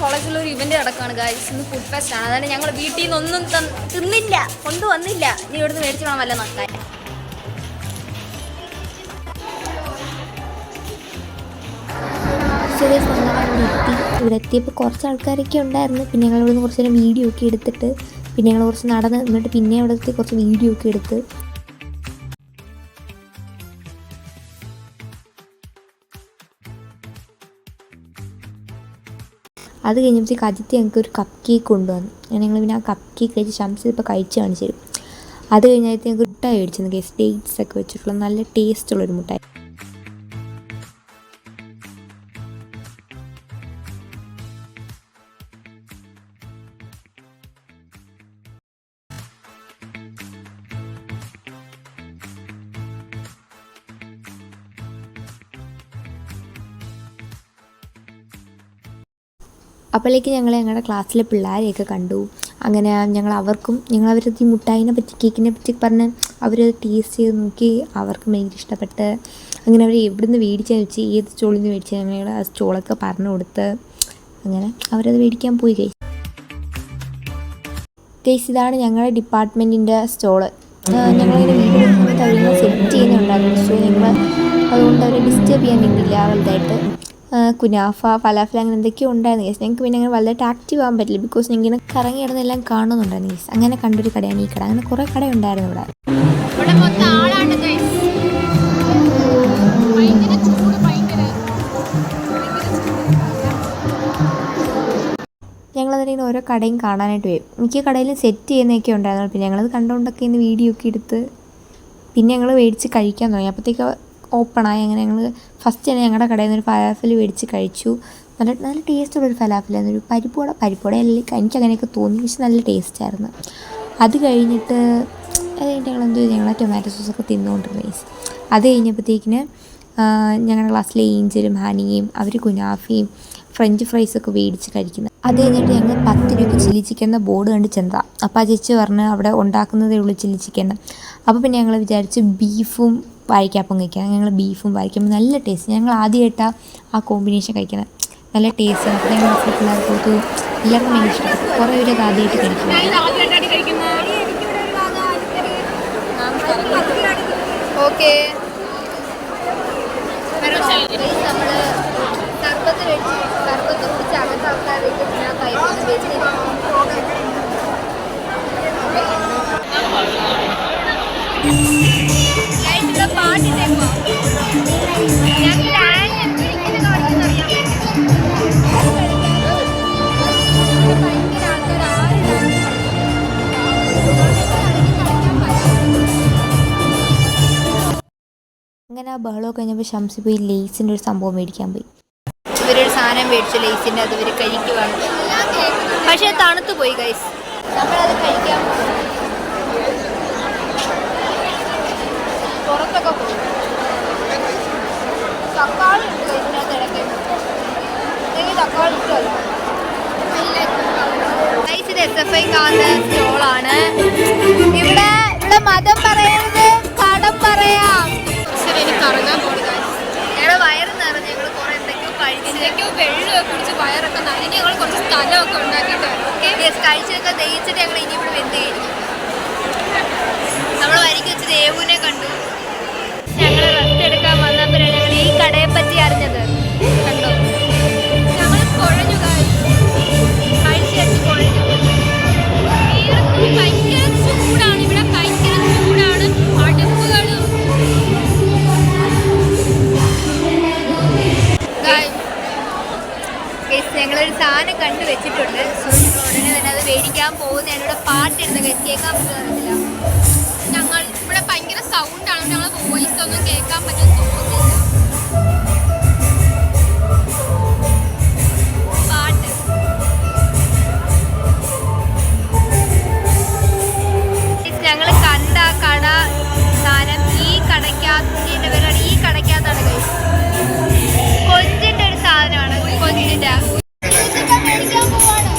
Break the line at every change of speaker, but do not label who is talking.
കോളേജിലൊരു event നടക്കുകയാണ് guys. ഇന്ന് food fest ആണ്. അതായത് ഞങ്ങൾ വീട്ടിൽ നിന്നൊന്നും തിന്നില്ല, കൊണ്ടുവന്നില്ല. നീ ഇവിടുന്ന് മേടിച്ച് വേണം വല്ല നോക്കാൻ.
ഇവിടെ എത്തിയപ്പോൾ കുറച്ച് ആൾക്കാരൊക്കെ ഉണ്ടായിരുന്നു. പിന്നെ ഞങ്ങൾ ഇവിടുന്ന് കുറച്ച് നേരം വീഡിയോ ഒക്കെ എടുത്തിട്ട് പിന്നെ ഞങ്ങൾ കുറച്ച് നടന്ന് നിന്നിട്ട് പിന്നെ അവിടെ എത്തി കുറച്ച് വീഡിയോ ഒക്കെ എടുത്ത് അത് കഴിഞ്ഞപ്പോഴത്തേക്ക് ആദ്യത്തെ ഞങ്ങൾക്ക് ഒരു കപ്പ് കേക്ക് കൊണ്ടുവന്നു. ഞങ്ങൾ പിന്നെ ആ കപ്പ് കേക്ക് കഴിച്ച് ഷംസ് ഇപ്പോൾ കഴിച്ച് കാണിച്ചു തരും. അത് കഴിഞ്ഞാൽ ഞങ്ങൾക്ക് മുട്ടായി മേടിച്ചു കേസ്, ഡേറ്റ്സ് ഒക്കെ വെച്ചിട്ടുള്ള നല്ല ടേസ്റ്റുള്ളൊരു മുട്ടായി. അപ്പോഴേക്ക് ഞങ്ങൾ ഞങ്ങളുടെ ക്ലാസ്സിലെ പിള്ളേരെയൊക്കെ കണ്ടു. അങ്ങനെ ഞങ്ങളവരുടെ ഈ മുട്ടായിനെ പറ്റി കേക്കിനെ പറ്റി പറഞ്ഞ് അവർ ടേസ്റ്റ് ചെയ്ത് നോക്കി. അവർക്ക് ഭയങ്കര ഇഷ്ടപ്പെട്ട്. അങ്ങനെ അവർ എവിടെ നിന്ന് മേടിച്ചാന്ന് വെച്ച് ഏത് സ്റ്റോളിൽ നിന്ന് മേടിച്ചാൽ ഞങ്ങൾ ആ സ്റ്റോളൊക്കെ പറഞ്ഞു കൊടുത്ത് അങ്ങനെ അവരത് മേടിക്കാൻ പോയി. കേസ് ഇതാണ് ഞങ്ങളുടെ ഡിപ്പാർട്ട്മെൻറ്റിൻ്റെ സ്റ്റോള്. ഞങ്ങളിങ്ങനെ വീഡിയോ സമയത്ത് അവരിങ്ങനെ സെറ്റ് ചെയ്യുന്നുണ്ടായിരുന്നു. സോ ഞങ്ങൾ അതുകൊണ്ട് അവരെ ഡിസ്റ്റർബ് ചെയ്യാൻ നിന്നില്ല. വലുതായിട്ട് കുനാഫ, ഫലാഫൽ അങ്ങനെ എന്തൊക്കെയോ ഉണ്ടായിരുന്നു കേസ്. ഞങ്ങൾക്ക് പിന്നെ അങ്ങനെ വലുതായിട്ട് ആക്റ്റീവ് ആകാൻ പറ്റില്ല. ബിക്കോസ് ഞങ്ങൾ കറങ്ങി ഇടുന്നെല്ലാം കാണുന്നുണ്ടായിരുന്നു കേസ്. അങ്ങനെ കണ്ടൊരു കടയാണ് ഈ കട. അങ്ങനെ കുറേ കടയുണ്ടായിരുന്നു ഇവിടെ. ഞങ്ങളതിങ്ങനെ ഓരോ കടയും കാണാനായിട്ട് വരും. മിക്ക കടയിലും സെറ്റ് ചെയ്യുന്നതൊക്കെ ഉണ്ടായിരുന്നു. പിന്നെ ഞങ്ങളത് കണ്ടുകൊണ്ടൊക്കെ ഇന്ന് വീഡിയോ ഒക്കെ എടുത്ത് പിന്നെ ഞങ്ങൾ മേടിച്ച് കഴിക്കാൻ തുടങ്ങി. അപ്പോഴത്തേക്ക് ഓപ്പണായി. അങ്ങനെ ഞങ്ങൾ ഫസ്റ്റ് തന്നെ ഞങ്ങളുടെ കടയിൽ നിന്നൊരു ഫലാഫൽ മേടിച്ച് കഴിച്ചു. നല്ല ടേസ്റ്റുള്ളൊരു ഫലാഫലായിരുന്നു. ഒരു പരിപ്പുവട അല്ലെങ്കിൽ എനിക്കങ്ങനെയൊക്കെ തോന്നി. പക്ഷെ നല്ല ടേസ്റ്റായിരുന്നു. അത് കഴിഞ്ഞിട്ട് ഞങ്ങൾ ടൊമാറ്റോ സോസൊക്കെ തിന്നുകൊണ്ടിരുന്ന കേസ്. അത് കഴിഞ്ഞപ്പോഴത്തേക്കിന് ഞങ്ങളുടെ ക്ലാസ്സിലെ ഏഞ്ചലും ഹനിയും അവർ കുനാഫയും ഫ്രഞ്ച് ഫ്രൈസൊക്കെ മേടിച്ച് കഴിക്കുന്നത്. അത് കഴിഞ്ഞിട്ട് ഞങ്ങൾ 10 രൂപ ചില്ലി ചിക്കൻ എന്ന ബോർഡ് കണ്ട് ചെന്നതാണ്. അപ്പോൾ ആ ചേച്ചി പറഞ്ഞ് അവിടെ ഉണ്ടാക്കുന്നതേ ഉള്ളൂ ചില്ലി ചിക്കൻ. അപ്പോൾ പിന്നെ ഞങ്ങൾ വിചാരിച്ച് ബീഫും വാഴയ്ക്കാപ്പം കഴിക്കാം. ഞങ്ങൾ ബീഫും വാഴയ്ക്കാപ്പം നല്ല ടേസ്റ്റ്. ഞങ്ങൾ ആദ്യമായിട്ടാണ് ആ കോമ്പിനേഷൻ കഴിക്കുന്നത്. നല്ല ടേസ്റ്റാണ്. അപ്പോൾ ഞങ്ങൾ ക്ലാസ്സിലെ പിള്ളേർക്ക് കൊടുത്തു. എല്ലാവർക്കും ഭയങ്കര ഇഷ്ടപ്പെട്ടു. കുറേ പേരത് ആദ്യമായിട്ട് കഴിക്കും.
ഓക്കെ, സർബത്ത് കുടിച്ച് അകത്ത് ആൾക്കാരേക്ക് ഞാൻ കഴിക്കുന്നു വെച്ചിട്ട് പാട്ടിട്ടേക്കോ
അങ്ങനെ ആ ബഹളമൊക്കെ കഴിഞ്ഞപ്പോൾ ഷംസി പോയി ലേസിൻ്റെ ഒരു സംഭവം മേടിക്കാൻ പോയി.
ഇവരൊരു സാധനം മേടിച്ചു ലേസിൻ്റെ. അത് ഇവർ കഴിക്കുവാണ്. പക്ഷേ തണുത്ത് പോയി ഗൈസ്. നമ്മളത് കഴിക്കാൻ പുറത്തൊക്കെ പോയി. തക്കാളി ഉണ്ട് ഇതിനകത്ത് ഇടയ്ക്ക്. എനിക്ക് തക്കാളി ഇഷ്ടമല്ല ഗൈസ്. ഇത് SFI കാണുന്ന സ്റ്റോളാണ്. ഇവിടെ മതം പറയരുത്, കടം പറയാം. ശരി, എനിക്ക് കറങ്ങാൻ പോകുന്നത് ഞങ്ങളുടെ വയറ് നിറഞ്ഞ് ഞങ്ങൾ കുറേ എന്തൊക്കെയോ കഴിച്ചൊക്കെ വെള്ളമൊക്കെ കുടിച്ച് വയറൊക്കെ നിറഞ്ഞ് ഞങ്ങൾ കുറച്ച് സ്ഥലമൊക്കെ ഉണ്ടാക്കിയിട്ട് കഴിച്ചൊക്കെ ദഹിച്ചിട്ട് ഞങ്ങൾ ഇനി ഇവിടെ വെന്ത് കഴിക്കും. നമ്മൾ വരിക്ക് വെച്ച് ദേവുവിനെ കണ്ടു. ഞങ്ങൾ റെസ്റ്റ് എടുക്കാൻ വന്നപ്പോഴാണ് ഞങ്ങൾ ഈ കടയെ പറ്റി അറിഞ്ഞത്. കണ്ടോ, ഞങ്ങൾ കുഴഞ്ഞു കഴിച്ചു കുഴഞ്ഞു. ഭയങ്കര ചൂടാണ് ഇവിടെ, ഭയങ്കര ചൂടാണ്. അടുപ്പുകളും ഞങ്ങളൊരു സാധനം കണ്ടു വെച്ചിട്ടുണ്ട്. സോ ഞങ്ങൾ ഉടനെ തന്നെ അത് മേടിക്കാൻ പോകുന്നതാണ്. ഇവിടെ പാട്ടിരുന്ന് കേൾക്കാൻ പറ്റുന്നില്ല. ഞങ്ങൾ ഇവിടെ ഭയങ്കര സൗണ്ടാണ്. ഞങ്ങൾ വോയിസ് ഒന്നും കേൾക്കാൻ പറ്റുമെന്ന് തോന്നുന്നില്ല. പാട്ട് ഞങ്ങൾ കണ്ട കട സാധനം ഈ കടയ്ക്കകത്തിൻ്റെ പേരാണ്. ഈ കടയ്ക്കകത്താണ് കഴിച്ചത്. കൊഞ്ചിൻ്റെ ഒരു സാധനമാണ്. കൊഞ്ചിൻ്റെ മേടിക്കാൻ പോവാണ്.